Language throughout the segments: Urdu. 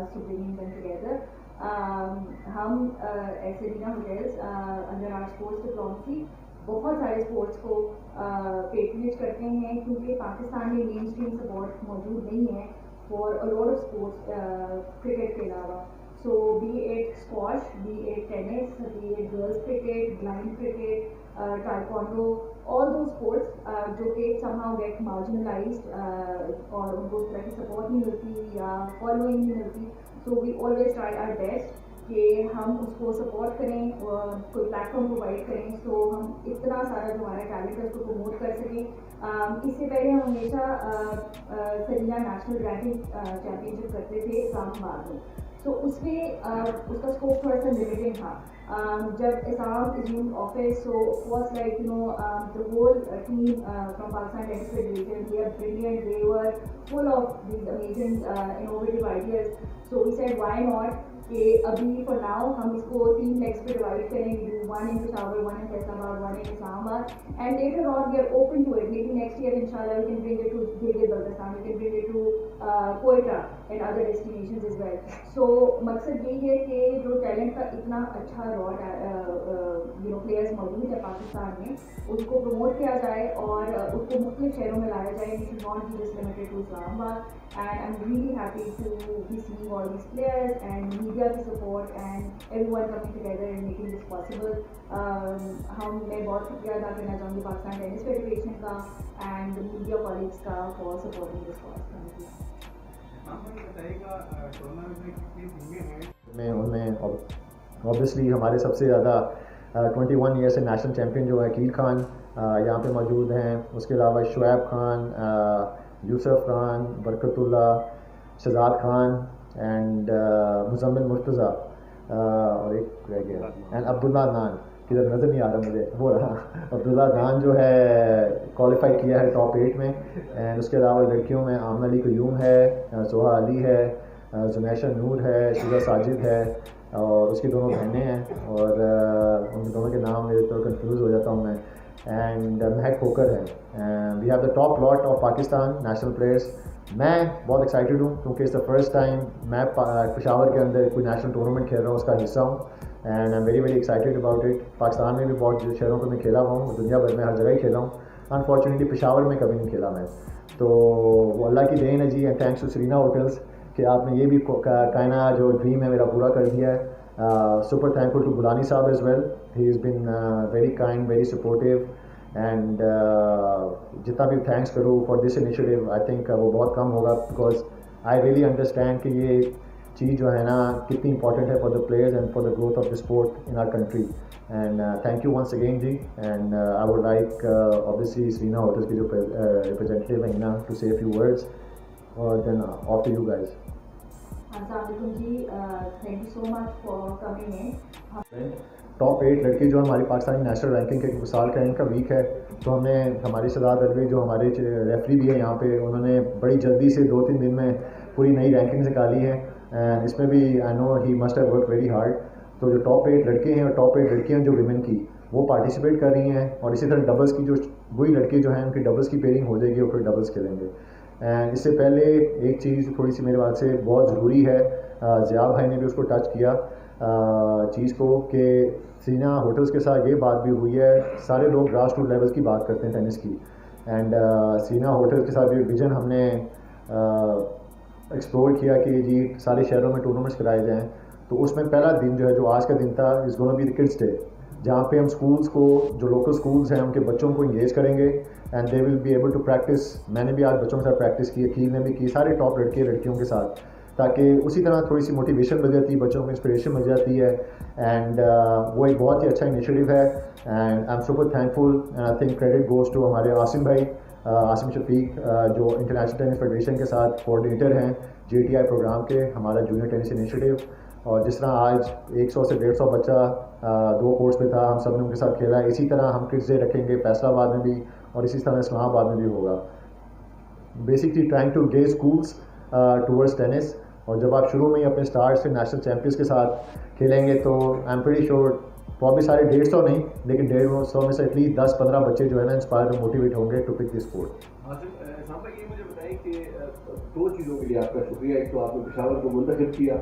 us to bringing them together. ہم as Serena hotels under our sports diplomacy بہت سارے اسپورٹس کو پیٹرنیج کرتے ہیں کیونکہ پاکستان میں مین اسٹریم سپورٹ موجود نہیں ہے for a lot of sports cricket کے علاوہ. So be it squash, be it tennis, be it girls cricket, blind cricket, taekwondo, all those sports جو کہ somehow get marginalized اور ان کو اس طرح کی سپورٹ نہیں ملتی یا فالوئنگ نہیں ملتی. So we always try our best کہ ہم اس کو سپورٹ کریں, کوئی پلیٹ فارم پرووائڈ کریں سو ہم اتنا سارا جو ہمارا ٹیلنٹ ہے اس کو پروموٹ کر سکیں. اس سے پہلے ہم ہمیشہ سرینا نیشنل رینکنگ چیمپئن شپ کرتے تھے اسلام آباد میں. سو اس میں اس کا اسکوپ تھوڑا سا لمیٹڈ تھا. جب Assam assumed office, so it was like, the whole team from Pakistan Tennis Federation, they are brilliant, they were full of these amazing innovative ideas. So we said why not کہ ابھی for now ہم اس کو 3 legs پہ ڈیوائڈ کریں, we do one in Peshawar, one in Faisalabad, one in Islamabad, and later on we are open to it. Maybe next year inshallah we can bring it to Gilgit-Baltistan, we can bring it to Quetta and other destinations as well. So مقصد یہی ہے کہ جو ٹیلنٹ کا اتنا اچھا پلیئرس موجود ہے پاکستان میں اس کو پروموٹ کیا جائے اور اس کو مختلف شہروں میں لایا جائے. We should not be just limited to Islamabad, and I'm really happy to be seeing all these players and media کی support and everyone coming together and making this possible. میں بہت شکریہ ادا کرنا چاہوں گی پاکستان ٹینس فیڈریشن کا اینڈ میڈیا کالجز کا فار سپورٹنگ دس کاز. ان میں اوبیسلی ہمارے سب سے زیادہ 21 ایئر سے نیشنل چیمپئن جو ہے عقیل خان یہاں پہ موجود ہیں. اس کے علاوہ شعیب خان, یوسف خان, برکت اللہ, شہزاد خان اینڈ مزمل مرتضیٰ اور ایک رہ گیا اینڈ عبداللہ نان, کدھر نظر نہیں آ رہا مجھے, وہ رہا عبداللہ نان جو ہے کوالیفائی کیا ہے ٹاپ 8 میں. اینڈ اس کے علاوہ لڑکیوں میں آمنہ علی قیوم ہے, سہا علی ہے, زمیشہ نور ہے, شیزہ ساجد ہے اور اس کی دونوں بہنیں ہیں اور ان دونوں کے نام میرے تو کنفیوز ہو جاتا ہوں میں. اینڈ مہک کھوکر ہے. We have the top lot of Pakistan national players. میں بہت ایکسائٹیڈ ہوں کیونکہ اٹس دا فرسٹ ٹائم میں پشاور کے اندر کوئی نیشنل ٹورنامنٹ کھیل رہا ہوں, اس کا حصہ ہوں. And I am very excited about it. Pakistan میں بھی بہت شہروں پہ میں کھیلا ہوا ہوں, دنیا بھر میں ہر جگہ ہی کھیلا ہوں. انفارچونیٹلی پشاور میں کبھی نہیں کھیلا میں, تو وہ اللہ کی دین ہے جی. And thanks to Serena hotels کہ آپ نے یہ بھی کائنا جو ڈریم ہے میرا پورا کر دیا ہے. سپر تھینکفل ٹو بلانی صاحب as well, he is been very kind, very supportive. And جتنا بھی تھینکس کروں for this initiative I think وہ بہت کم ہوگا, بیکاز آئی ریئلی انڈرسٹینڈ کہ یہ چیز جو ہے نا کتنی امپورٹنٹ ہے for the players and for the growth of the sport in our country. And thank you once again جی. And I would like obviously Serena hotels کی جو ریپرزینٹیو ہیں نا ٹو سے فیو ورڈس اور then off to you guys. السلام علیکم جی, thank you so much for coming in. Top 8 لڑکے جو ہماری پاکستانی نیشنل رینکنگ کے مثال کا ان کا ویک ہے, تو ہم نے ہماری سداد الوی جو ہمارے ریفری بھی ہیں یہاں پہ, انہوں نے بڑی جلدی سے 2-3 دن میں پوری نئی رینکنگ نکالی ہے. اینڈ اس میں بھی I know he must have work very hard. تو جو ٹاپ 8 لڑکے ہیں اور ٹاپ 8 لڑکیاں جو ویمن کی وہ پارٹیسپیٹ کر رہی ہیں, اور اسی طرح ڈبلس کی جو وہی لڑکے جو ہیں ان کی ڈبلس کی پیئرنگ ہو جائے گی اور پھر ڈبلس کھیلیں گے. اینڈ اس سے پہلے ایک چیز تھوڑی سی میرے بات سے بہت ضروری ہے, ضیاء بھائی نے بھی اس کو ٹچ کیا چیز کو, کہ سرینا ہوٹلس کے ساتھ یہ بات بھی ہوئی ہے, سارے لوگ گراس روٹ لیول کی بات کرتے ہیں ٹینس کی, اینڈ سرینا ہوٹلس کے ساتھ یہ ویژن ہم نے ایکسپلور کیا کہ جی سارے شہروں میں ٹورنامنٹس کرائے جائیں. تو اس میں پہلا دن جو ہے جو آج کا دن تھا is gonna be the kids day, جہاں پہ ہم اسکولس کو جو لوکل اسکولس ہیں ان کے بچوں کو انگیج کریں گے and they will be able to practice. میں نے بھی آج بچوں کے ساتھ پریکٹس کی, عقیل نے بھی کی, سارے ٹاپ لڑکے لڑکیوں کے ساتھ, تاکہ اسی طرح تھوڑی سی موٹیویشن مل جاتی ہے, بچوں کو انسپریشن مل جاتی ہے. اینڈ وہ ایک بہت ہی اچھا انیشیٹو ہے and I am super thankful. And I think credit goes to ہمارے عاصم بھائی, عاصم شفیق جو انٹرنیشنل ٹینس فیڈریشن کے ساتھ کوآرڈینیٹر ہیں JTI پروگرام کے, ہمارا جونیئر ٹینس انیشیٹو. اور جس طرح آج 100 سے 150 بچہ 2 کورس پہ تھا, ہم سب نے ان کے ساتھ کھیلا ہے. اسی طرح ہم کڈس ڈے رکھیں گے فیصل آباد میں بھی, اور اسی طرح اسلام آباد میں بھی ہوگا. Basically trying to engage schools towards tennis. اور جب آپ شروع میں ہی اپنے اسٹارٹ سے نیشنل چیمپئنس کے ساتھ کھیلیں گے تو I am pretty sure probably سارے 150 نہیں لیکن 150 میں سے ایٹ لیسٹ 10-15 بچے جو ہے نا انسپائر موٹیویٹ ہوں گے ٹو پک دی اسپورٹ. یہ مجھے بتائیں کہ دو چیزوں کے لیے آپ کا شکریہ. ایک تو آپ نے پشاور کو منتخب کیا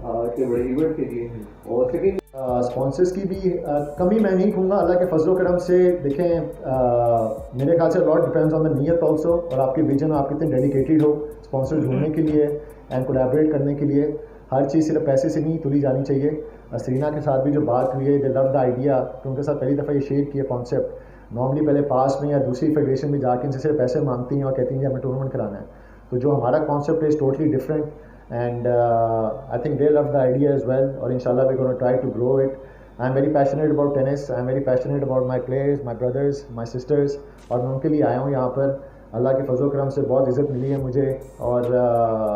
اتنے بڑے ایونٹ کے لیے, اور سیکنڈ اسپانسرس کی بھی کمی میں نہیں کہوں گا, اللہ کے فضل و کرم سے. دیکھیں میرے خیال سے لاٹ ڈپینڈز آن دا نیت آلسو, اور آپ کی ویژن آپ کتنے ڈیڈیکیٹڈ ہو اسپانسر ڈھونڈنے کے لیے اینڈ کولیبریٹ کرنے کے لیے. ہر چیز صرف پیسے سے نہیں تلی جانی چاہیے. سرینا کے ساتھ بھی جو بات ہوئی ہے, دے لو دا آئیڈیا, کہ ان کے ساتھ پہلی دفعہ یہ شیئر کیا کانسیپٹ. نارملی پہلے پاس میں یا دوسری فیڈریشن میں جا کے ان سے صرف پیسے مانگتی ہیں اور کہتی ہیں کہ ہمیں ٹورنامنٹ کرانا ہے. تو جو ہمارا کانسیپٹ ہے is totally different, and I think they love the idea as well, اور ان شاء اللہ we gonna try to grow it. I am very passionate about tennis, I am very passionate about my players, my brothers, my sisters, اور میں ان کے لیے آیا ہوں یہاں پر. اللہ کے فضل و کرم سے بہت عزت ملی ہے مجھے, اور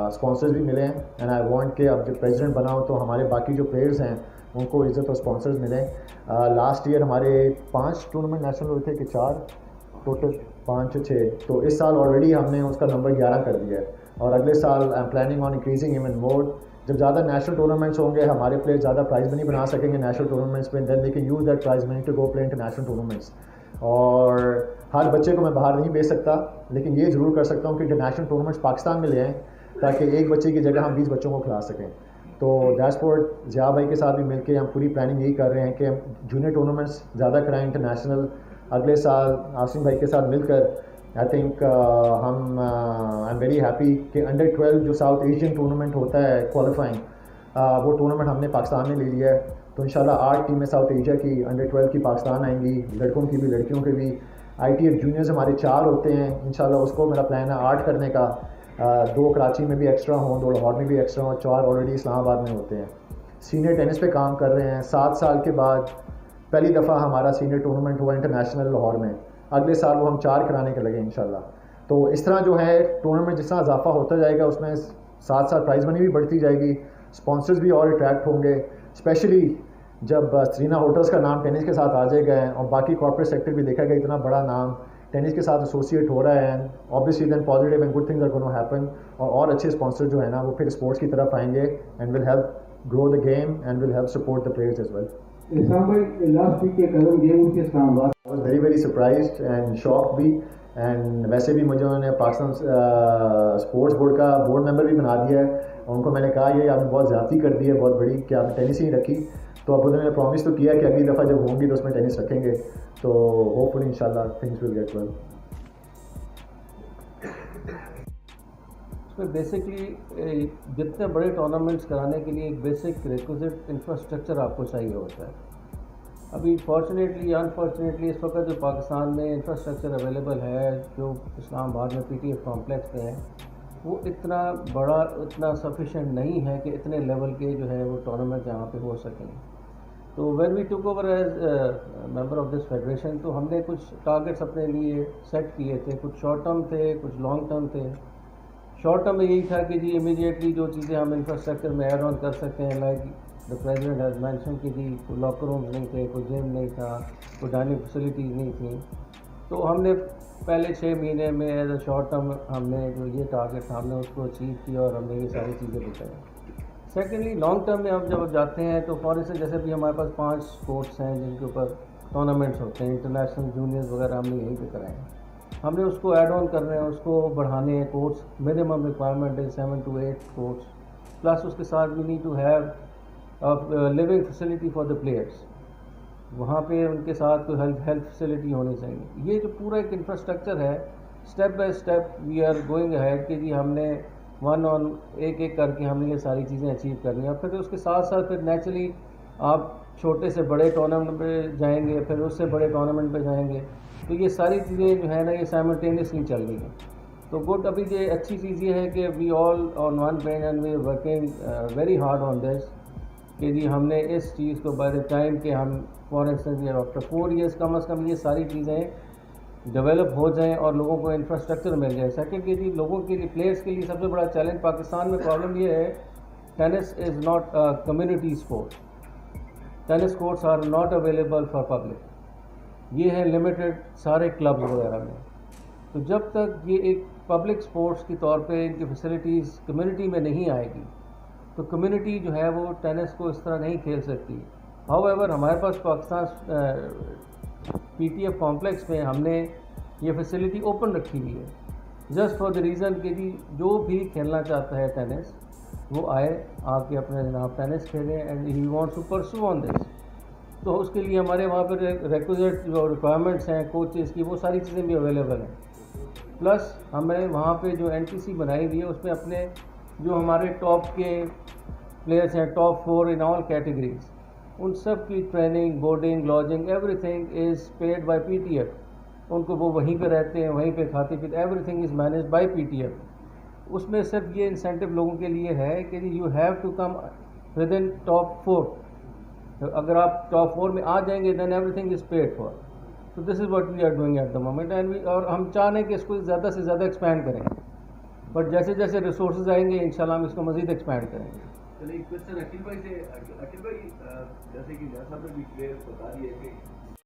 اسپانسرز بھی ملے ہیں. اینڈ آئی وانٹ کہ اب جب پریزیڈنٹ بنا ہوں تو ہمارے باقی جو پلیئرز ہیں ان کو عزت اور اسپانسرز ملیں. لاسٹ ایئر ہمارے 5 ٹورنامنٹ نیشنل ہوئے تھے کہ 4 ٹوٹل, 5 یا 6. تو اس سال آلریڈی ہم نے اس کا نمبر 11 کر دیا ہے, اور اگلے سال I am planning on increasing even more. جب زیادہ نیشنل ٹورنامنٹس ہوں گے, ہمارے پلیئر زیادہ پرائز منی بنا سکیں گے نیشنل ٹورنامنٹس میں, then they can use that prize money to go play international tournaments. اور ہر بچے کو میں باہر نہیں بھیج سکتا, لیکن یہ ضرور کر سکتا ہوں کہ انٹرنیشنل ٹورنامنٹس پاکستان میں لے آئیں, تاکہ ایک بچے کی جگہ ہم 20 بچوں کو کھلا سکیں. تو دیٹس واٹ ضیاء بھائی کے ساتھ بھی مل کے ہم پوری پلاننگ یہی کر رہے ہیں کہ ہم جونیئر ٹورنامنٹس زیادہ کرائیں انٹرنیشنل. اگلے سال عاصم بھائی کے ساتھ مل کر آئی تھنک ہم آئی ایم ویری ہیپی کہ انڈر 12 جو ساؤتھ ایشین ٹورنامنٹ ہوتا ہے کوالیفائنگ, وہ ٹورنامنٹ ہم نے پاکستان میں لے لیا ہے. تو انشاءاللہ 8 ٹیمیں ساؤتھ ایشیا کی انڈر 12 کی پاکستان آئیں گی, لڑکوں کی بھی لڑکیوں کے بھی. آئی ٹی ایف جونیئرز ہمارے 4 ہوتے ہیں انشاءاللہ, اس کو میرا پلان ہے 8 کرنے کا. 2 کراچی میں بھی ایکسٹرا ہوں, 2 لاہور میں بھی ایکسٹرا ہوں, 4 آلریڈی اسلام آباد میں ہوتے ہیں. سینئر ٹینس پہ کام کر رہے ہیں. 7 سال کے بعد پہلی دفعہ ہمارا سینئر ٹورنامنٹ ہوا انٹرنیشنل لاہور میں. اگلے سال وہ ہم 4 کرانے کے لگے انشاءاللہ. تو اس طرح جو ہے ٹورنامنٹ جس طرح اضافہ ہوتا جائے گا, اس میں ساتھ ساتھ پرائز منی بھی بڑھتی جائے گی, اسپانسرز بھی اور اٹریکٹ ہوں گے. اسپیشلی جب سرینا ہوٹلز کا نام ٹینس کے ساتھ آ جائے گا, اور باقی کارپوریٹ سیکٹر بھی دیکھا گیا اتنا بڑا نام ٹینس کے ساتھ ایسوسیٹ ہو رہا ہے, obviously then positive and good things are going to happen. اور اچھے اسپانسر جو ہے نا وہ پھر اسپورٹس کی طرف آئیں گے and will help grow the game and will help support the players as well. اسلام بھائی لاسٹ ویک کے قدم گیم ان کے اسلام آباد, I was very very surprised and shocked بھی. اینڈ ویسے بھی مجھے انہوں نے پاکستان اسپورٹس بورڈ کا بورڈ ممبر بھی بنا دیا ہے, اور ان کو میں نے کہا یہ آپ نے بہت زیادتی کر دی ہے بہت بڑی, کہ آپ نے ٹینس ہی نہیں رکھی. تو اب انہوں نے پرومس تو کیا کہ اگلی دفعہ جب ہوں گی تو اس میں ٹینس رکھیں گے. تو ہوپ فلی ان شاء اللہ تھنگس ول گیٹ ویل. اس میں بیسکلی جتنے بڑے ٹورنامنٹس کرانے کے لیے ایک بیسک ریکوزٹ انفراسٹرکچر آپ کو چاہیے ہوتا ہے. ابھی فارچونیٹلی یا انفارچونیٹلی اس وقت جو پاکستان میں انفراسٹرکچر اویلیبل ہے, جو اسلام آباد میں پی ٹی ایف کمپلیکس میں ہے, وہ اتنا بڑا اتنا سفیشینٹ نہیں ہے کہ اتنے لیول کے جو ہے وہ ٹورنامنٹ یہاں پہ ہو سکیں. تو وین وی ٹوک over as member of this federation, تو ہم نے کچھ ٹارگیٹس اپنے لیے سیٹ کیے تھے. کچھ شارٹ ٹرم تھے, کچھ لانگ ٹرم تھے. شارٹ ٹرم میں یہی تھا کہ جی امیڈیٹلی جو چیزیں ہم انفراسٹرکچر میں ایڈ آن کر سکتے ہیں, like the president has mention کہ جی کوئی لاکر رومز نہیں تھے, کوئی جم نہیں تھا, کوئی ڈائننگ فیسلٹیز نہیں تھیں. تو ہم نے پہلے 6 مہینے میں ایز اے شارٹ ٹرم ہم نے جو یہ ٹارگیٹ تھا ہم نے اس کو اچیو کیا, اور ہم نے یہ ساری چیزیں بتائی. سیکنڈلی لانگ ٹرم میں ہم جب جاتے ہیں تو فار انسٹنس جیسے بھی ہمارے پاس 5 کورٹس ہیں جن کے اوپر ٹورنامنٹس ہوتے ہیں, انٹرنیشنل جونیئرز وغیرہ ہم نے یہیں پہ کرائے ہیں. ہم نے اس کو ایڈ آن کرنے ہیں, اس کو بڑھانے ہیں. کورٹس منیمم ریکوائرمنٹ ہے 7 to 8 کورٹس, پلس اس کے ساتھ we need to have living facility for the players. وہاں پہ ان کے ساتھ کوئی ہیلتھ فیسلٹی ہونی چاہیے. یہ جو پورا ایک انفراسٹرکچر ہے, step by step we are going ahead کہ جی ہم نے ایک کر کے ہم نے یہ ساری چیزیں اچیو کرنی ہیں. اور پھر اس کے ساتھ ساتھ پھر نیچرلی آپ چھوٹے سے بڑے ٹورنامنٹ پہ جائیں گے, پھر اس سے بڑے ٹورنامنٹ پہ جائیں گے. تو یہ ساری چیزیں جو ہے نا یہ سائملٹینیسلی چل رہی ہیں. تو گڈ, ابھی یہ اچھی چیز یہ ہے کہ we all on one page and we working very hard on this, کہ جی ہم نے اس چیز کو بائی دا ٹائم کہ ہم فار انسٹنس آفٹر 4 years کم از کم یہ ساری چیزیں ڈیولپ ہو جائیں اور لوگوں کو انفراسٹرکچر مل جائے. سیکنڈ کہ جی لوگوں کے لیے, پلیئرس کے لیے سب سے بڑا چیلنج پاکستان میں پرابلم یہ ہے, tennis is not community sport. Tennis courts are not available for public. یہ ہے لمیٹڈ سارے کلبز وغیرہ میں. تو جب تک یہ ایک پبلک اسپورٹس کے طور پہ ان کی فیسلٹیز کمیونٹی میں نہیں آئے گی تو کمیونٹی جو ہے وہ ٹینس کو اس طرح نہیں کھیل سکتی. ہاؤ ایور ہمارے پاس Pakistan P T F complex میں ہم نے یہ فیسلٹی اوپن رکھی ہوئی ہے جسٹ فار دا ریزن کہ جی جو بھی کھیلنا چاہتا ہے ٹینس وہ آئے آ کے اپنے جناب ٹینس کھیلیں and he wants to pursue آن دس. تو اس کے لیے ہمارے وہاں پہ ریکوزٹ جو ریکوائرمنٹس ہیں کوچز کی وہ ساری چیزیں بھی اویلیبل ہیں. پلس ہمیں وہاں پہ جو NTC بنائی ہوئی ہے اس میں اپنے جو ہمارے ٹاپ کے پلیئرس ہیں ٹاپ 4 ان آل کیٹیگریز ان سب کی training boarding lodging everything is paid by PTF. ان کو وہ وہیں پہ رہتے ہیں وہیں پہ کھاتے پیتے everything is manage by PTF. اس میں صرف یہ انسینٹو لوگوں کے لیے ہے کہ you have to come within top 4. اگر آپ ٹاپ 4 میں آ جائیں گے then everything is paid for. تو this is what we are doing at the moment and اور ہم چاہ رہے ہیں کہ اس کو زیادہ سے زیادہ ایکسپینڈ کریں. بٹ جیسے جیسے ریسورسز آئیں گے انشاءاللہ ہم اس کو مزید ایکسپینڈ کریں گے. چلیے ایک کوشچن عقیل بھائی سے. عقیل بھائی جیسے کہ جیسا نے بھی کلیئر بتا دیا کہ